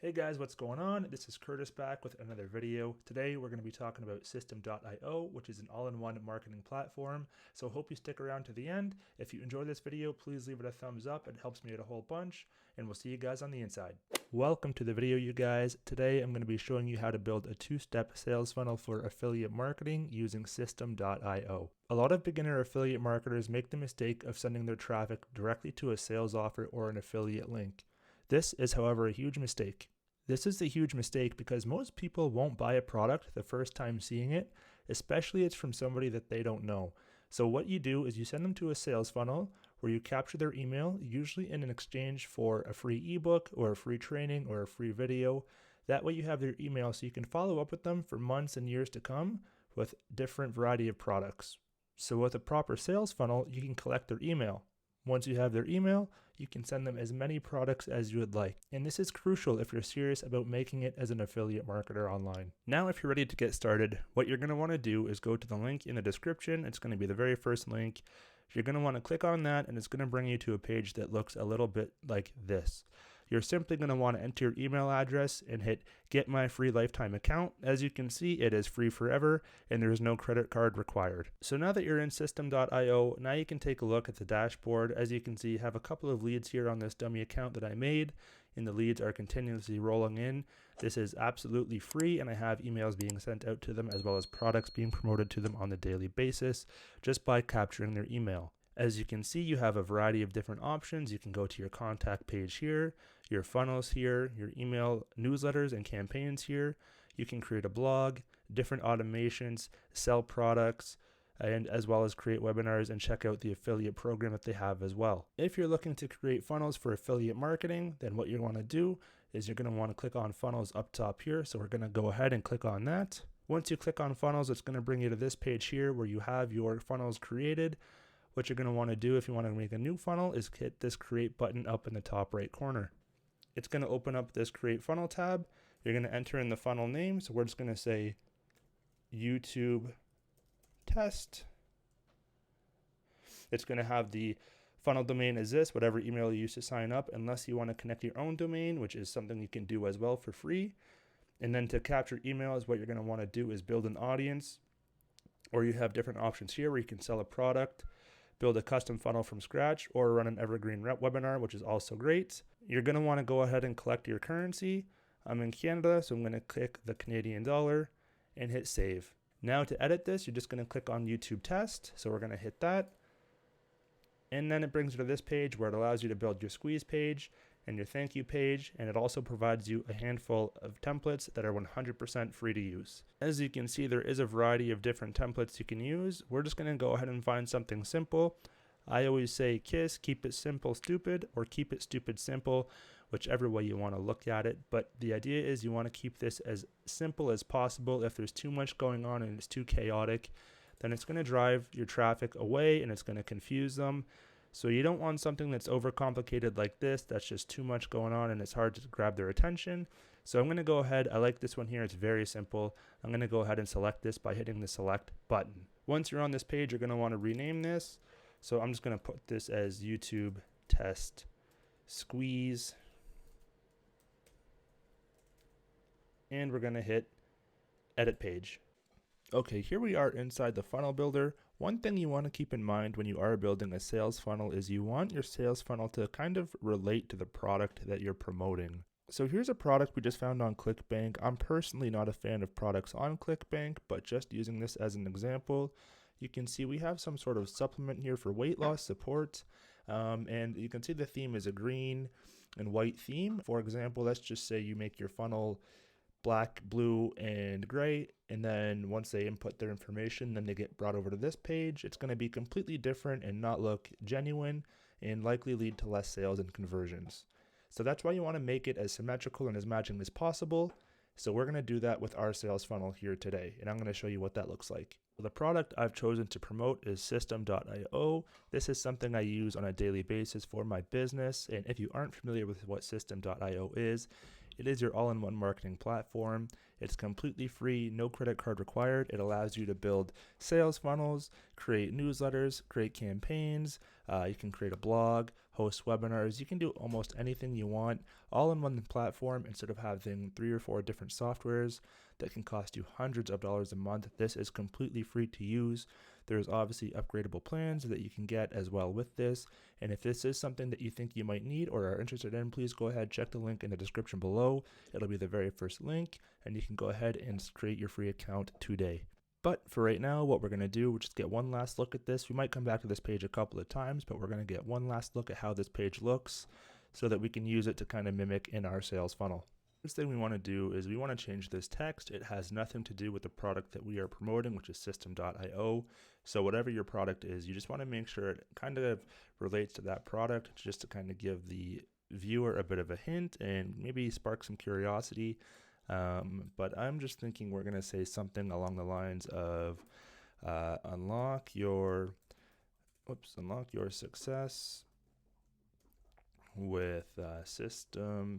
Hey guys, what's going on? This is Curtis back with another video. Today we're going to be talking about System.io, which is an all-in-one marketing platform. So hope you stick around to the end. If you enjoy this video, please leave it a thumbs up. It helps me out a whole bunch, and we'll see you guys on the inside. Welcome to the video, you guys. Today I'm going to be showing you how to build a two-step sales funnel for affiliate marketing using System.io. A lot of beginner affiliate marketers make the mistake of sending their traffic directly to a sales offer or an affiliate link. This is, however, a huge mistake. This is a huge mistake because most people won't buy a product the first time seeing it, especially if it's from somebody that they don't know. So what you do is you send them to a sales funnel where you capture their email, usually in an exchange for a free ebook or a free training or a free video. That way you have their email so you can follow up with them for months and years to come with different variety of products. So with a proper sales funnel, you can collect their email. Once you have their email, you can send them as many products as you would like. And this is crucial if you're serious about making it as an affiliate marketer online. Now, if you're ready to get started, what you're going to want to do is go to the link in the description. It's going to be the very first link. You're going to want to click on that, and it's going to bring you to a page that looks a little bit like this. You're simply going to want to enter your email address and hit get my free lifetime account. As you can see, it is free forever and there's no credit card required. So now that you're in System.io, now you can take a look at the dashboard. As you can see, I have a couple of leads here on this dummy account that I made, and the leads are continuously rolling in. This is absolutely free, and I have emails being sent out to them as well as products being promoted to them on a daily basis just by capturing their email. As you can see, you have a variety of different options. You can go to your contact page here, your funnels here, your email newsletters and campaigns here. You can create a blog, different automations, sell products, and as well as create webinars and check out the affiliate program that they have as well. If you're looking to create funnels for affiliate marketing, then what you want to do is you're going to want to click on funnels up top here. So we're going to go ahead and click on that. Once you click on funnels, it's going to bring you to this page here where you have your funnels created. What you're going to want to do if you want to make a new funnel is hit this create button up in the top right corner. It's going to open up this create funnel tab. You're going to enter in the funnel name. So we're just going to say YouTube test. It's going to have the funnel domain as this, whatever email you use to sign up, unless you want to connect your own domain, which is something you can do as well for free. And then to capture emails, what you're going to want to do is build an audience, or you have different options here where you can sell a product, build a custom funnel from scratch, or run an evergreen webinar, which is also great. You're going to want to go ahead and collect your currency. I'm in Canada, so I'm going to click the Canadian dollar and hit save. Now to edit this, you're just going to click on YouTube test. So we're going to hit that. And then it brings you to this page where it allows you to build your squeeze page and your thank you page, and it also provides you a handful of templates that are 100% free to use. As you can see, there is a variety of different templates you can use. We're just going to go ahead and find something simple. I always say KISS, keep it simple stupid, or keep it stupid simple, whichever way you want to look at it. But the idea is you want to keep this as simple as possible. If there's too much going on and it's too chaotic, then it's going to drive your traffic away and it's going to confuse them. So you don't want something that's overcomplicated like this, that's just too much going on and it's hard to grab their attention. So I'm going to go ahead, I like this one here, it's very simple. I'm going to go ahead and select this by hitting the select button. Once you're on this page, you're going to want to rename this. So I'm just going to put this as YouTube test squeeze. And we're going to hit edit page. Okay, here we are inside the funnel builder. One thing you want to keep in mind when you are building a sales funnel is you want your sales funnel to kind of relate to the product that you're promoting. So here's a product we just found on ClickBank. I'm personally not a fan of products on ClickBank, but just using this as an example, you can see we have some sort of supplement here for weight loss support. And you can see the theme is a green and white theme. For example, let's just say you make your funnel black, blue, and gray, and then once they input their information, then they get brought over to this page. It's going to be completely different and not look genuine and likely lead to less sales and conversions. So that's why you want to make it as symmetrical and as matching as possible. So we're going to do that with our sales funnel here today, and I'm going to show you what that looks like. The product I've chosen to promote is System.io. This is something I use on a daily basis for my business, and if you aren't familiar with what System.io is, It is your all-in-one marketing platform. It's completely free, no credit card required. It allows you to build sales funnels, create newsletters, create campaigns. You can create a blog, host webinars. You can do almost anything you want all in one platform instead of having 3 or 4 different softwares that can cost you hundreds of dollars a month. This is completely free to use. There's obviously upgradable plans that you can get as well with this. And if this is something that you think you might need or are interested in, please go ahead, check the link in the description below. It'll be the very first link, and you can go ahead and create your free account today. But for right now, what we're going to do, we'll just get one last look at this. We might come back to this page a couple of times, but we're going to get one last look at how this page looks so that we can use it to kind of mimic in our sales funnel. First thing we want to do is we want to change this text. It has nothing to do with the product that we are promoting, which is system.io. So whatever your product is, you just want to make sure it kind of relates to that product, just to kind of give the viewer a bit of a hint and maybe spark some curiosity. But I'm just thinking we're going to say something along the lines of unlock your success with system.io,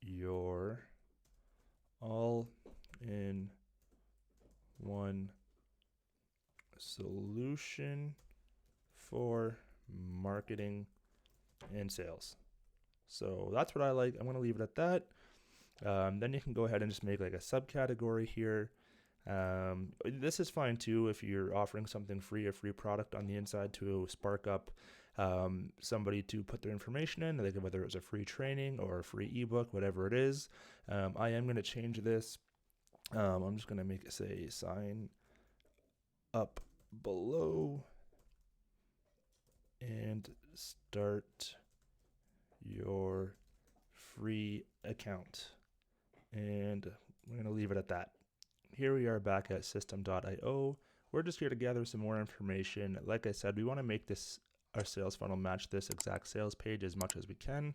your all-in-one solution for marketing and sales. So that's what I like. I'm going to leave it at that. Then you can go ahead and just make like a subcategory here. This is fine too if you're offering something free, a free product on the inside to spark up somebody to put their information in, like whether it's a free training or a free ebook, whatever it is. I am going to change this. I'm just going to make it say sign up below and start your free account. And we're going to leave it at that. Here we are back at system.io. We're just here to gather some more information. Like I said, we want to make our sales funnel match this exact sales page as much as we can.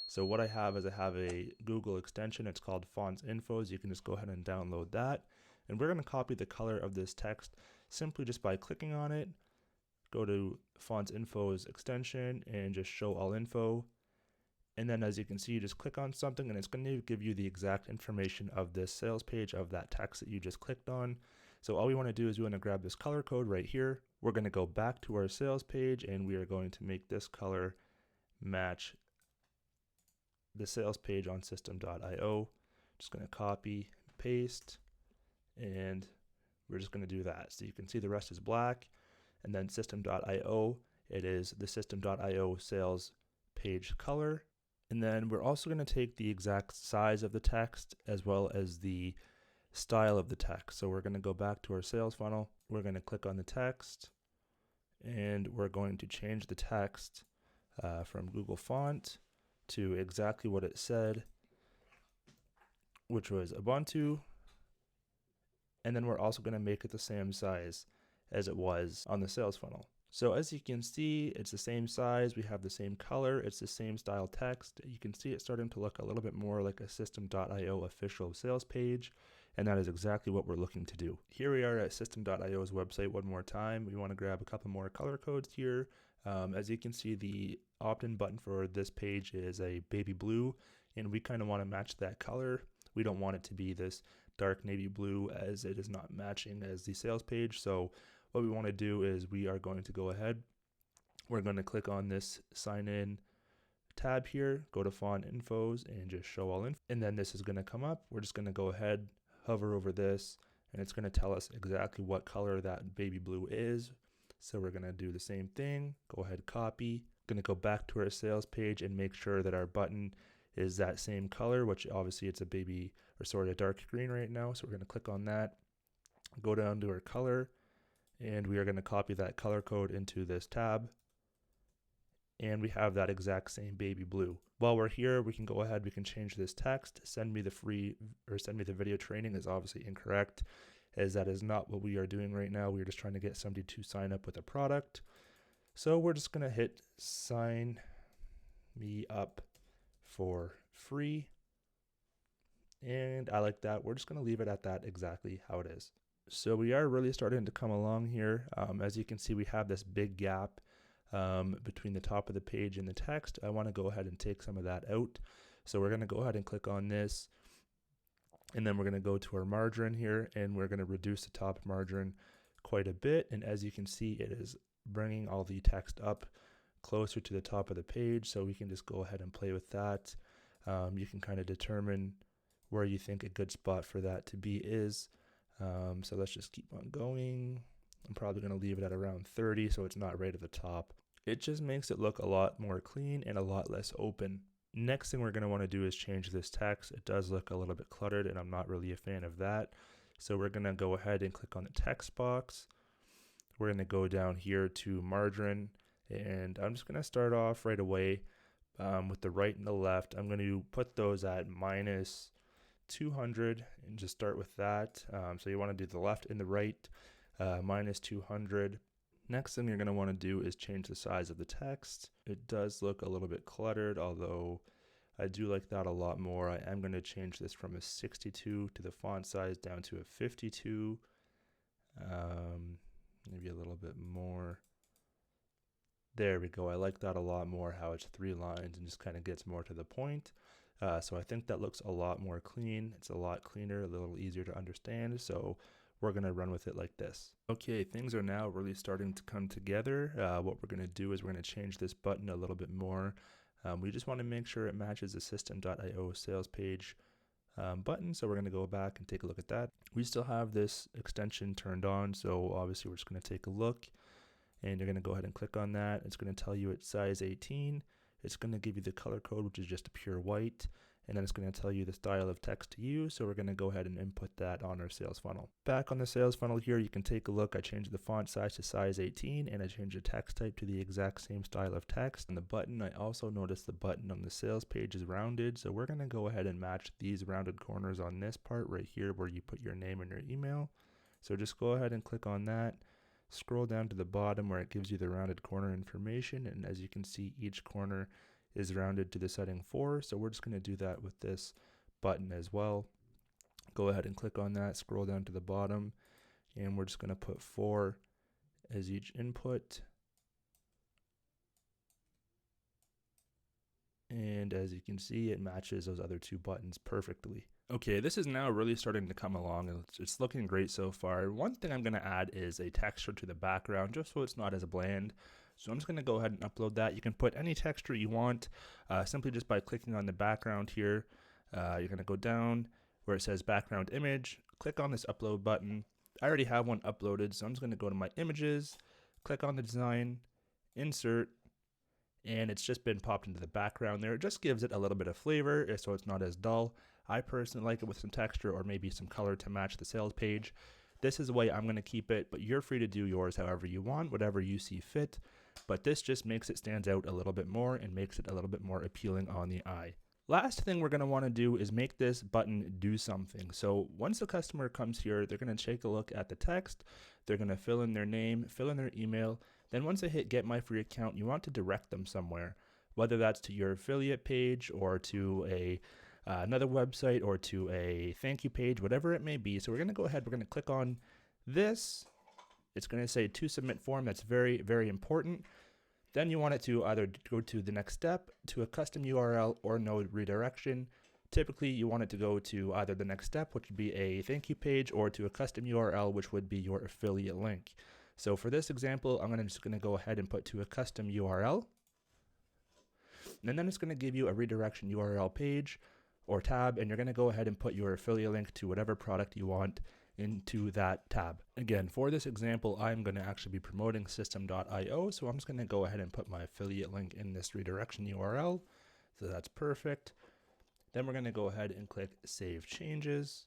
So what I have is I have a Google extension. It's called Fonts Infos. You can just go ahead and download that. And we're going to copy the color of this text simply just by clicking on it. Go to Fonts Infos extension and just show all info. And then as you can see, you just click on something and it's going to give you the exact information of this sales page of that text that you just clicked on. So all we want to do is we want to grab this color code right here. We're going to go back to our sales page and we are going to make this color match the sales page on system.io. Just going to copy, paste, and we're just going to do that. So you can see the rest is black, and then system.io, it is the system.io sales page color. And then we're also going to take the exact size of the text as well as the style of the text. So we're going to go back to our sales funnel. We're going to click on the text and we're going to change the text from Google font to exactly what it said, which was Ubuntu. And then we're also going to make it the same size as it was on the sales funnel. So as you can see, it's the same size, we have the same color, it's the same style text. You can see it starting to look a little bit more like a system.io official sales page, and that is exactly what we're looking to do. Here we are at system.io's website one more time. We want to grab a couple more color codes here. As you can see, the opt-in button for this page is a baby blue, and we kind of want to match that color. We don't want it to be this dark navy blue as it is not matching as the sales page. So what we want to do is we are going to go ahead. We're going to click on this sign in tab here, go to font infos and just show all info. And then this is going to come up. We're just going to go ahead, hover over this, and it's going to tell us exactly what color that baby blue is. So we're going to do the same thing. Go ahead, copy. Going to go back to our sales page and make sure that our button is that same color, which obviously it's a dark green right now. So we're going to click on that, go down to our color, and we are going to copy that color code into this tab. And we have that exact same baby blue. While we're here, we can go ahead, we can change this text. Send me the video training is obviously incorrect, as that is not what we are doing right now. We're just trying to get somebody to sign up with a product. So we're just going to hit sign me up for free. And I like that. We're just going to leave it at that exactly how it is. So we are really starting to come along here. As you can see, we have this big gap between the top of the page and the text. I want to go ahead and take some of that out. So we're going to go ahead and click on this, and then we're going to go to our margin here, and we're going to reduce the top margin quite a bit. And as you can see, it is bringing all the text up closer to the top of the page. So we can just go ahead and play with that. You can kind of determine where you think a good spot for that to be is. So let's just keep on going. I'm probably going to leave it at around 30, so it's not right at the top. It just makes it look a lot more clean and a lot less open. Next thing we're going to want to do is change this text. It does look a little bit cluttered, and I'm not really a fan of that. So we're going to go ahead and click on the text box. We're going to go down here to margin, and I'm just going to start off right away with the right and the left. I'm going to put those at minus 200 and just start with that. So you want to do the left and the right, minus 200. Next thing you're going to want to do is change the size of the text. It does look a little bit cluttered, although I do like that a lot more. I am going to change this from a 62 to the font size down to a 52. Maybe a little bit more. There we go. I like that a lot more, how it's 3 lines and just kind of gets more to the point. So I think that looks a lot more clean. It's a lot cleaner, a little easier to understand. So we're going to run with it like this. Okay, things are now really starting to come together. What we're going to do is we're going to change this button a little bit more. We just want to make sure it matches the system.io sales page button. So we're going to go back and take a look at that. We still have this extension turned on. So obviously we're just going to take a look, and you're going to go ahead and click on that. It's going to tell you it's size 18. It's going to give you the color code, which is just a pure white. And then it's going to tell you the style of text to use. So we're going to go ahead and input that on our sales funnel. Back on the sales funnel here, you can take a look. I changed the font size to size 18, and I changed the text type to the exact same style of text. And the button, I also noticed the button on the sales page is rounded. So we're going to go ahead and match these rounded corners on this part right here where you put your name and your email. So just go ahead and click on that. Scroll down to the bottom where it gives you the rounded corner information. And as you can see, each corner is rounded to the setting 4. So we're just going to do that with this button as well. Go ahead and click on that, scroll down to the bottom, and we're just going to put 4 as each input. And as you can see, it matches those other 2 buttons perfectly. Okay, this is now really starting to come along, and it's looking great so far. One thing I'm going to add is a texture to the background, just so it's not as bland. So I'm just going to go ahead and upload that. You can put any texture you want simply just by clicking on the background here. You're going to go down where it says background image, click on this upload button. I already have one uploaded, so I'm just going to go to my images, click on the design, insert, and it's just been popped into the background there. It just gives it a little bit of flavor so it's not as dull. I personally like it with some texture or maybe some color to match the sales page. This is the way I'm going to keep it, but you're free to do yours however you want, whatever you see fit. But this just makes it stand out a little bit more and makes it a little bit more appealing on the eye. Last thing we're going to want to do is make this button do something. So once the customer comes here, they're going to take a look at the text. They're going to fill in their name, fill in their email. Then once they hit get my free account, you want to direct them somewhere, whether that's to your affiliate page or to another website or to a thank you page, whatever it may be. So we're going to go ahead, we're going to click on this. It's going to say to submit form. That's very, very important. Then you want it to either go to the next step, to a custom URL, or no redirection. Typically, you want it to go to either the next step, which would be a thank you page, or to a custom URL, which would be your affiliate link. So for this example, I'm just going to go ahead and put to a custom URL. And then it's going to give you a redirection URL page or tab, and you're going to go ahead and put your affiliate link to whatever product you want into that tab. Again, for this example, I'm going to actually be promoting system.io, so I'm just going to go ahead and put my affiliate link in this redirection URL. So that's perfect. Then we're going to go ahead and click Save Changes.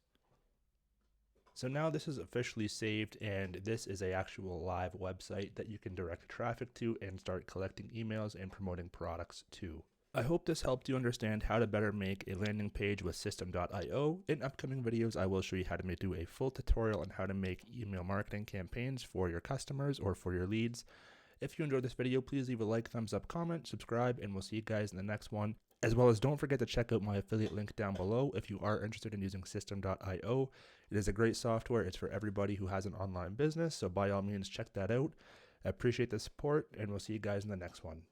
So now this is officially saved, and this is an actual live website that you can direct traffic to and start collecting emails and promoting products to. I hope this helped you understand how to better make a landing page with system.io. In upcoming videos, I will show you how to do a full tutorial on how to make email marketing campaigns for your customers or for your leads. If you enjoyed this video, please leave a like, thumbs up, comment, subscribe, and we'll see you guys in the next one. As well as don't forget to check out my affiliate link down below if you are interested in using system.io. It is a great software. It's for everybody who has an online business, so by all means check that out. I appreciate the support, and we'll see you guys in the next one.